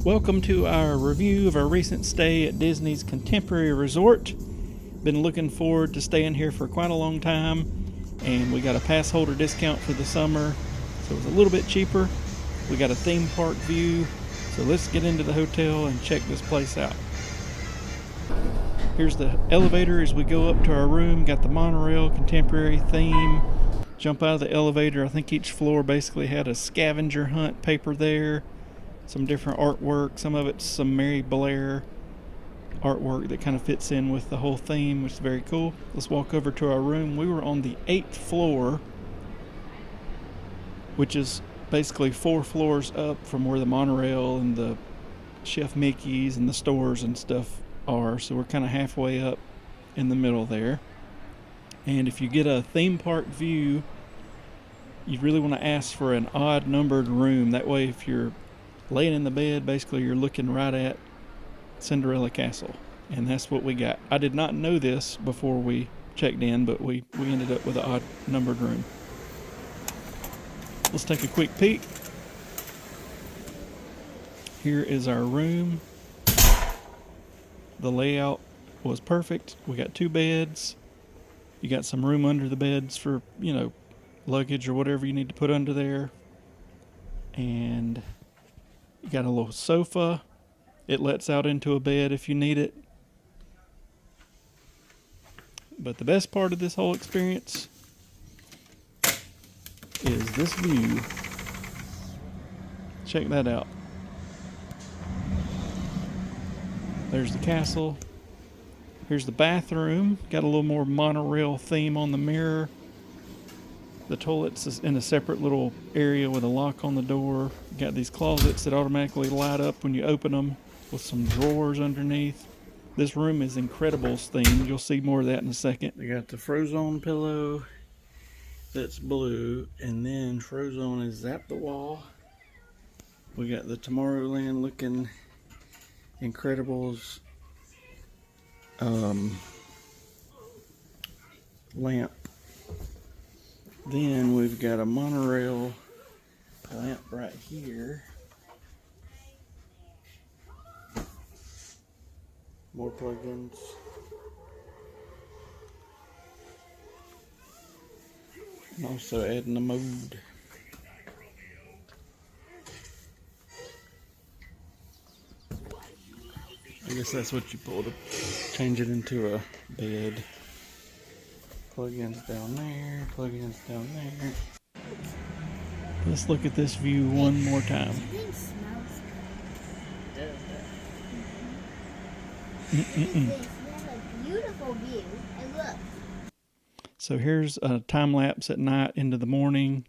Welcome to our review of our recent stay at Disney's Contemporary Resort. Been looking forward to staying here for quite a long time, and we got a pass holder discount for the summer, so it was a little bit cheaper. We got a theme park view, so let's get into the hotel and check this place out. Here's the elevator as we go up to our room. Got the monorail contemporary theme. Jump out of the elevator. I think each floor basically had a scavenger hunt paper there. Some different artwork. Some of it's some Mary Blair artwork that kind of fits in with the whole theme, which is very cool. Let's walk over to our room. We were on the 8th floor, which is basically 4 floors up from where the monorail and the Chef Mickey's and the stores and stuff are. So we're kind of halfway up in the middle there. And if you get a theme park view, you really want to ask for an odd numbered room. That way, if you're laying in the bed, basically you're looking right at Cinderella Castle, and that's what we got. I did not know this before we checked in, but we ended up with an odd numbered room. Let's take a quick peek. Here is our room. The layout was perfect. We got 2 beds. You got some room under the beds for, luggage or whatever you need to put under there. And you got a little sofa. It lets out into a bed if you need it. But the best part of this whole experience is this view. Check that out. There's the castle. Here's the bathroom. Got a little more monorail theme on the mirror. The toilet's in a separate little area with a lock on the door. Got these closets that automatically light up when you open them with some drawers underneath. This room is Incredibles themed. You'll see more of that in a second. We got the Frozone pillow that's blue, and then Frozone is Zap the Wall. We got the Tomorrowland looking Incredibles lamp. Then we've got a monorail lamp right here. More plugins. And also adding the mode. I guess that's what you pull to change it into a bed. Plugins down there, plugins down there. Let's look at this view one more time. Beautiful view. And look. So here's a time lapse at night into the morning.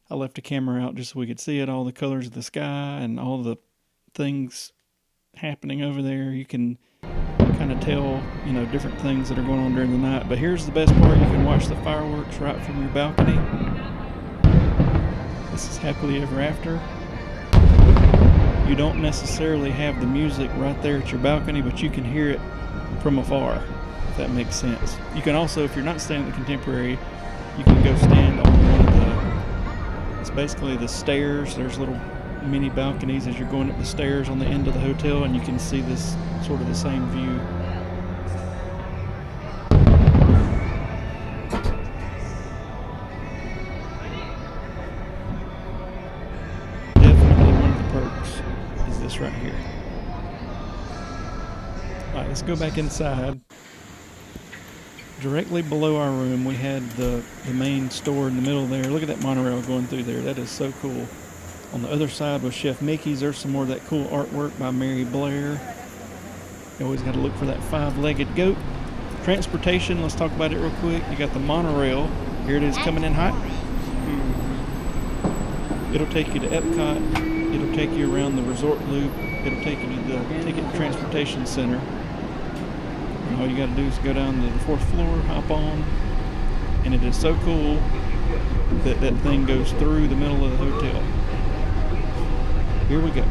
I left the camera out just so we could see it, all the colors of the sky and all the things happening over there. You can kind of tell, different things that are going on during the night. But here's the best part. You can watch the fireworks right from your balcony. This is Happily Ever After. You don't necessarily have the music right there at your balcony, but you can hear it from afar, if that makes sense. You can also, if you're not staying at the Contemporary, you can go stand on one of it's basically the stairs. There's little mini balconies as you're going up the stairs on the end of the hotel, and you can see this sort of the same view. Definitely one of the perks is this right here. Alright, let's go back inside. Directly below our room we had the main store in the middle there. Look at that monorail going through there. That is so cool. On the other side was Chef Mickey's. There's some more of that cool artwork by Mary Blair. You always got to look for that 5-legged goat. Transportation, let's talk about it real quick. You got the monorail. Here it is coming in hot. It'll take you to Epcot. It'll take you around the resort loop. It'll take you to the Ticket Transportation Center. And all you got to do is go down to the 4th floor, hop on, and it is so cool that that thing goes through the middle of the hotel. Here we go.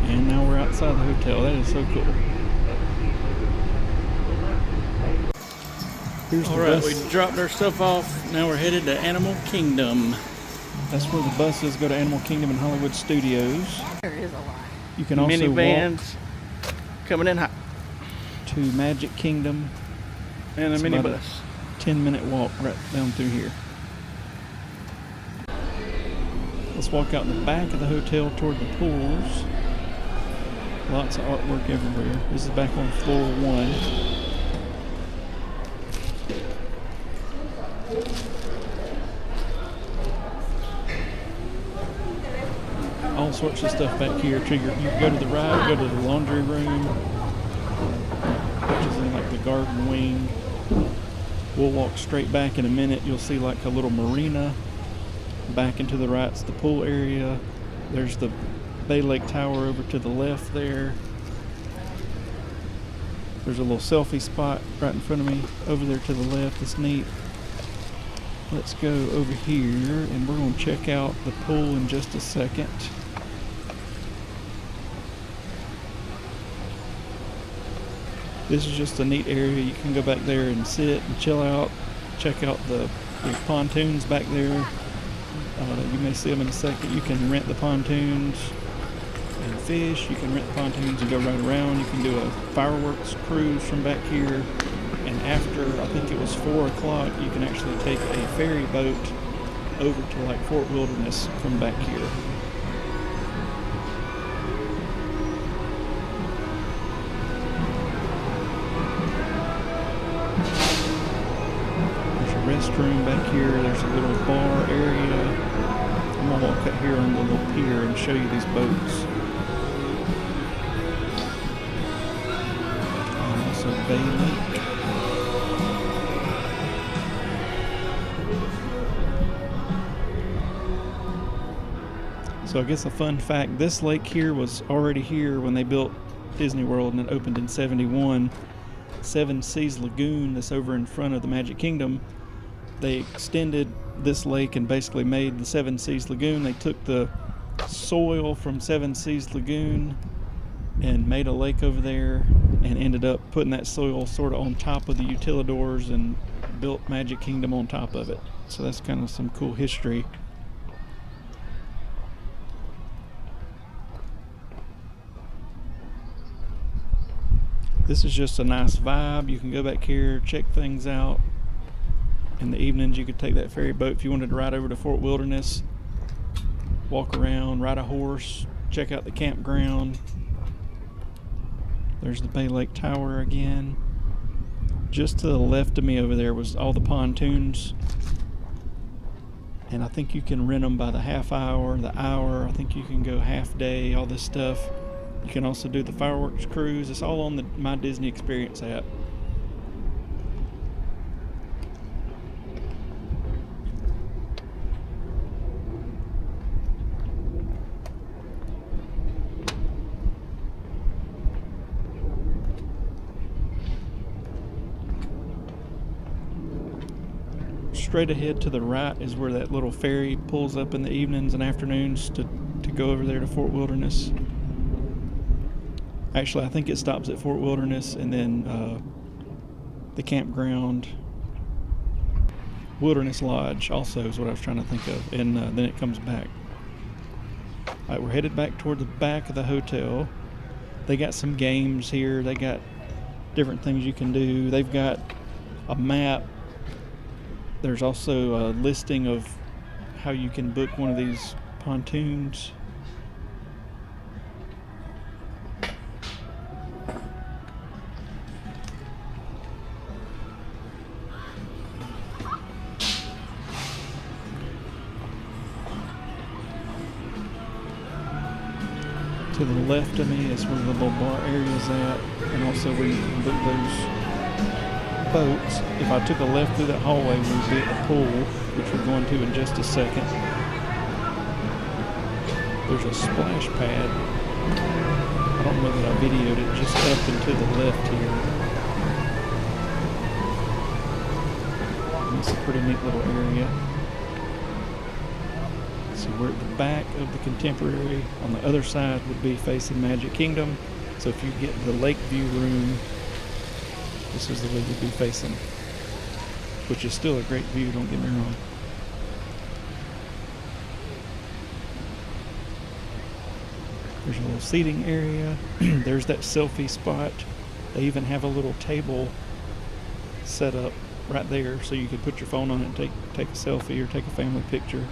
And now we're outside the hotel. That is so cool. Here's the Alright, bus. we dropped our stuff off. Now we're headed to Animal Kingdom. That's where the buses go to Animal Kingdom and Hollywood Studios. There is a lot. You can also Minivans coming in hot. walk to Magic Kingdom. And a It's about minibus. 10-minute walk right down through here. Let's walk out in the back of the hotel toward the pools. Lots of artwork everywhere. This is back on floor 1. All sorts of stuff back here. You can go to the right, go to the laundry room, which is in like the garden wing. We'll walk straight back in a minute. You'll see like a little marina. Back and to the right's the pool area. There's the Bay Lake Tower over to the left there. There's a little selfie spot right in front of me over there to the left. It's neat. Let's go over here and we're going to check out the pool in just a second. This is just a neat area. You can go back there and sit and chill out. Check out the pontoons back there. You may see them in a second. You can rent the pontoons and fish. You can rent the pontoons and go right around. You can do a fireworks cruise from back here. And after, I think it was 4 o'clock, you can actually take a ferry boat over to like Fort Wilderness from back here. Restroom back here. There's a little bar area. I'm gonna walk out here on the little pier and show you these boats. And also Bay Lake. So I guess a fun fact, this lake here was already here when they built Disney World and it opened in 71. Seven Seas Lagoon that's over in front of the Magic Kingdom, they extended this lake and basically made the Seven Seas Lagoon. They took the soil from Seven Seas Lagoon and made a lake over there and ended up putting that soil sort of on top of the utilidors and built Magic Kingdom on top of it. So that's kind of some cool history. This is just a nice vibe. You can go back here, check things out. In the evenings, you could take that ferry boat if you wanted to ride over to Fort Wilderness, walk around, ride a horse, check out the campground. There's the Bay Lake Tower again. Just to the left of me over there was all the pontoons. And I think you can rent them by the half hour, the hour. I think you can go half day, all this stuff. You can also do the fireworks cruise. It's all on the My Disney Experience app. Straight ahead to the right is where that little ferry pulls up in the evenings and afternoons to go over there to Fort Wilderness. Actually, I think it stops at Fort Wilderness and then the campground. Wilderness Lodge also is what I was trying to think of, and then it comes back. Alright, we're headed back toward the back of the hotel. They got some games here. They got different things you can do. They've got a map. There's also a listing of how you can book one of these pontoons. To the left of me is where the little bar area is at, and also where you can book those boats. If I took a left through that hallway, we would be at the pool, which we're going to in just a second. There's a splash pad. I don't know that I videoed it, just up and to the left here. And it's a pretty neat little area. So we're at the back of the Contemporary. On the other side would be facing Magic Kingdom. So if you get the Lakeview room, this is the way you'd be facing. which is still a great view, don't get me wrong. There's a little seating area. There's that selfie spot. They even have a little table set up right there so you can put your phone on it and take a selfie or take a family picture.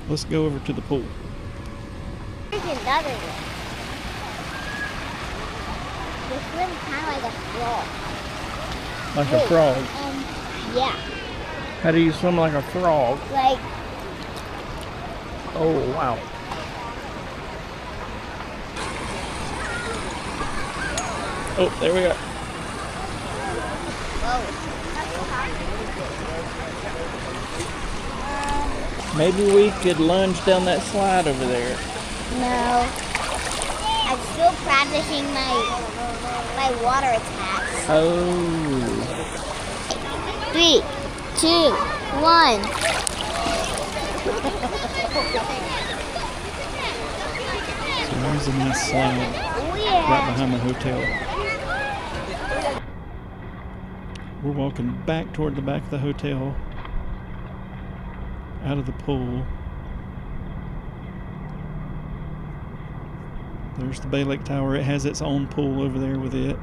Let's go over to the pool. There's another one. They swim kind of like a frog. Like a frog. Yeah. How do you swim like a frog? Like, Oh, wow. Oh, there we go. whoa. Maybe we could lunge down that slide over there. No. I'm still practicing my water attacks. Oh. 3, 2, 1. So there's a nice slide Oh right yeah. behind the hotel. We're walking back toward the back of the hotel, out of the pool. There's the Bay Lake Tower. It has its own pool over there with it.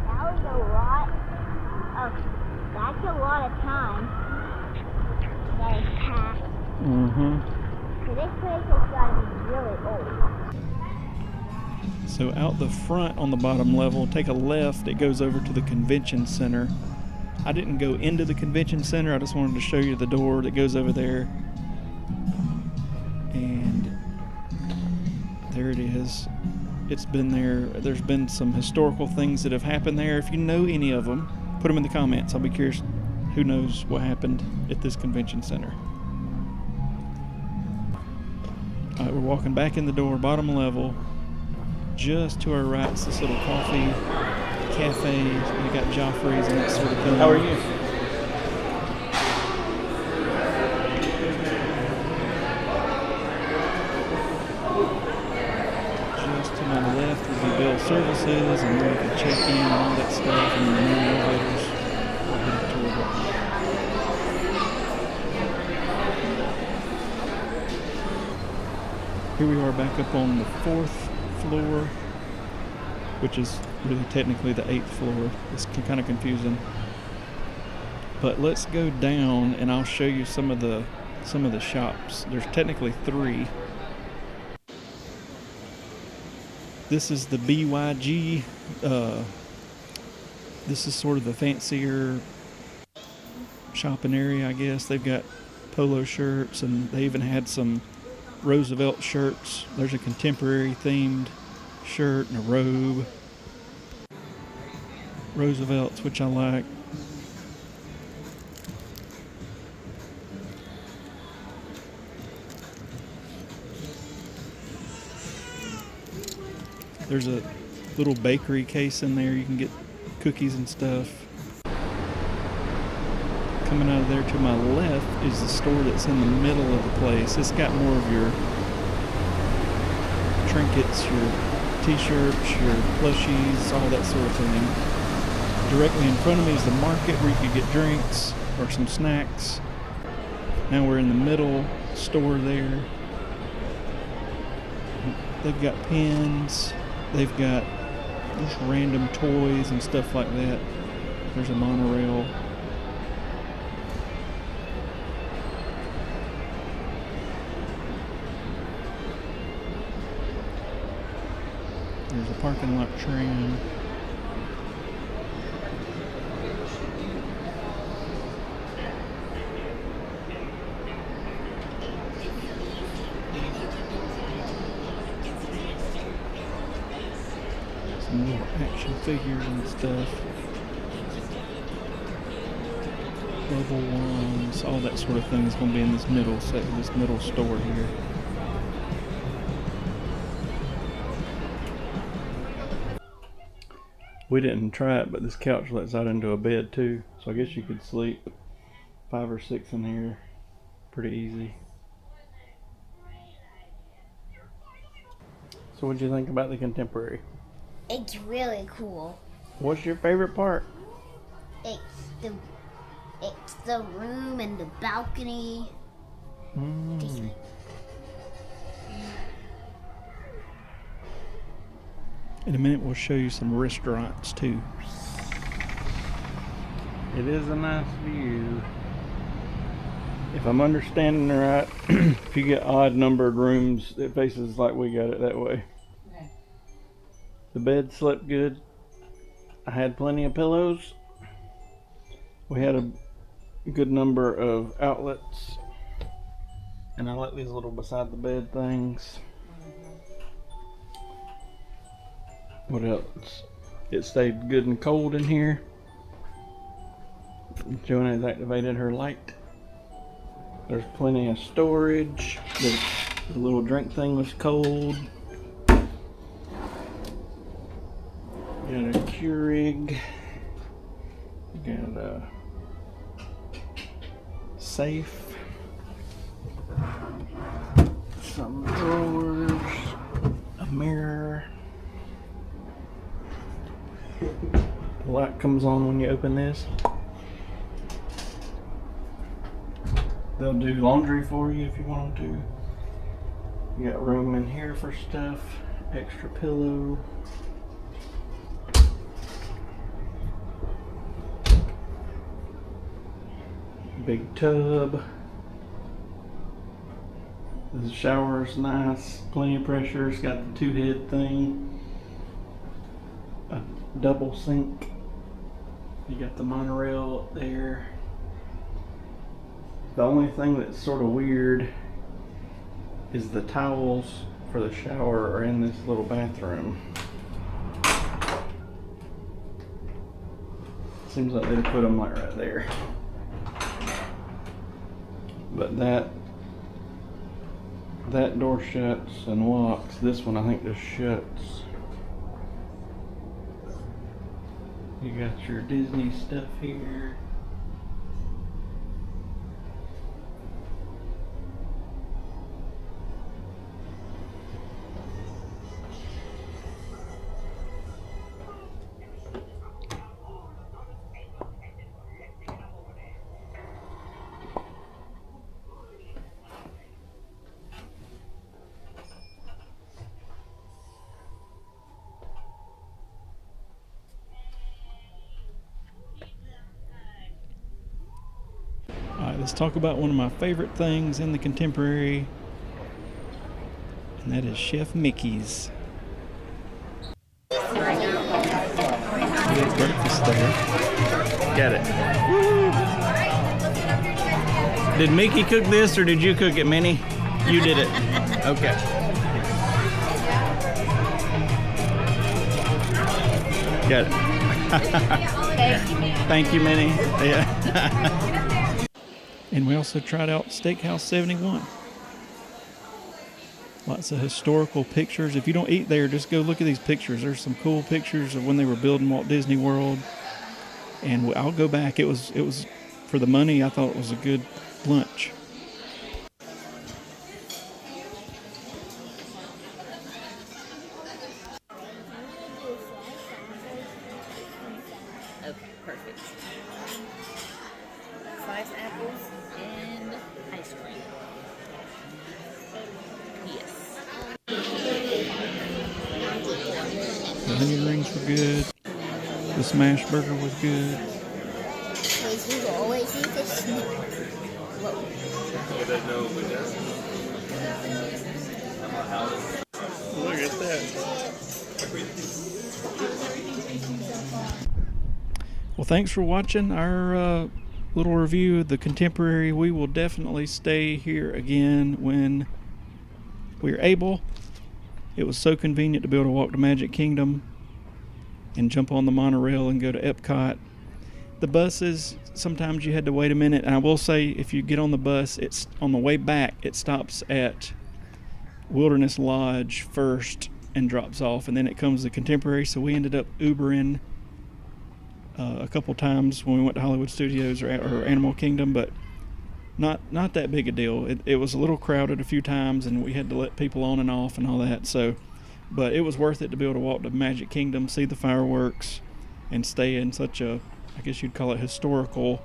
That was a lot of, that's a lot of time that has passed. Mm-hmm. So this place has got to be really old. So out the front on the bottom level, take a left, it goes over to the convention center. I didn't go into the convention center, I just wanted to show you the door that goes over there. And there it is. It's been there. There's been some historical things that have happened there. If you know any of them, put them in the comments. I'll be curious who knows what happened at this convention center. All right, we're walking back in the door, bottom level. Just to our right is this little coffee cafe. We got Joffrey's and that sort of thing. How are you? Just to my left would be Bell Services, and then we can check in and all that stuff, and then the elevators. We'll head toward it. Here we are back up on the 4th floor, which is really technically the 8th floor. It's kind of confusing. But let's go down and I'll show you some of the shops. There's technically 3. This is the BYG. This is sort of the fancier shopping area, I guess. They've got polo shirts and they even had some Roosevelt shirts. There's a contemporary themed shirt and a robe. Roosevelt's, which I like. There's a little bakery case in there. You can get cookies and stuff. Coming out of there to my left is the store that's in the middle of the place. It's got more of your trinkets, your t-shirts, your plushies, all that sort of thing. Directly in front of me is the market where you could get drinks or some snacks. Now we're in the middle store there. They've got pens. They've got just random toys and stuff like that. There's a monorail. There's a parking lot tram. Some little action figures and stuff. Bubble wands, all that sort of thing is going to be in this middle section, this middle store here. We didn't try it, but this couch lets out into a bed too. So I guess you could sleep 5 or 6 in here pretty easy. So what did you think about the contemporary? It's really cool. What's your favorite part? It's the room and the balcony. Mm. In a minute, we'll show you some restaurants too. It is a nice view. If I'm understanding right, if you get odd numbered rooms, it faces like we got it that way. Okay. The bed slept good. I had plenty of pillows. We had a good number of outlets. And I like these little beside the bed things. What else? It stayed good and cold in here. Joanna has activated her light. There's plenty of storage. The little drink thing was cold. Got a Keurig. Got a safe. Some drawers. A mirror. The light comes on when you open this. They'll do laundry for you if you want them to. You got room in here for stuff. Extra pillow. Big tub. The shower's nice. Plenty of pressure. It's got the 2-head thing. A double sink. You got the monorail up there. The only thing that's sort of weird is the towels for the shower are in this little bathroom. Seems like they put them like right there. But that door shuts and locks. This one I think just shuts. You got your Disney stuff here. Alright, let's talk about one of my favorite things in the Contemporary, and that is Chef Mickey's. We had breakfast there. Got it. Woo! Did Mickey cook this or did you cook it, Minnie? You did it. Okay. Got it. Thank you, Minnie. Yeah. And we also tried out Steakhouse 71. Lots of historical pictures. If you don't eat there, just go look at these pictures. There's some cool pictures of when they were building Walt Disney World. And I'll go back. It was for the money. I thought it was a good lunch. Okay, perfect. 5 apples and ice cream. Yes. The onion rings were good. The smash burger was good. Because you always eat this. Look at that. Well, thanks for watching our little review of the Contemporary. We will definitely stay here again when we're able. It was so convenient to be able to walk to Magic Kingdom and jump on the monorail and go to Epcot. The buses, sometimes you had to wait a minute. And I will say, if you get on the bus, it's on the way back, it stops at Wilderness Lodge first and drops off, and then it comes to Contemporary. So we ended up Ubering a couple times when we went to Hollywood Studios or Animal Kingdom, but not that big a deal. It was a little crowded a few times, and we had to let people on and off and all that. So But it was worth it to be able to walk to Magic Kingdom, see the fireworks, and stay in such a, I guess you'd call it, historical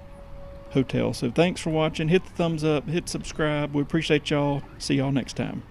hotel. So thanks for watching. Hit the thumbs up, hit subscribe. We appreciate y'all. See y'all next time.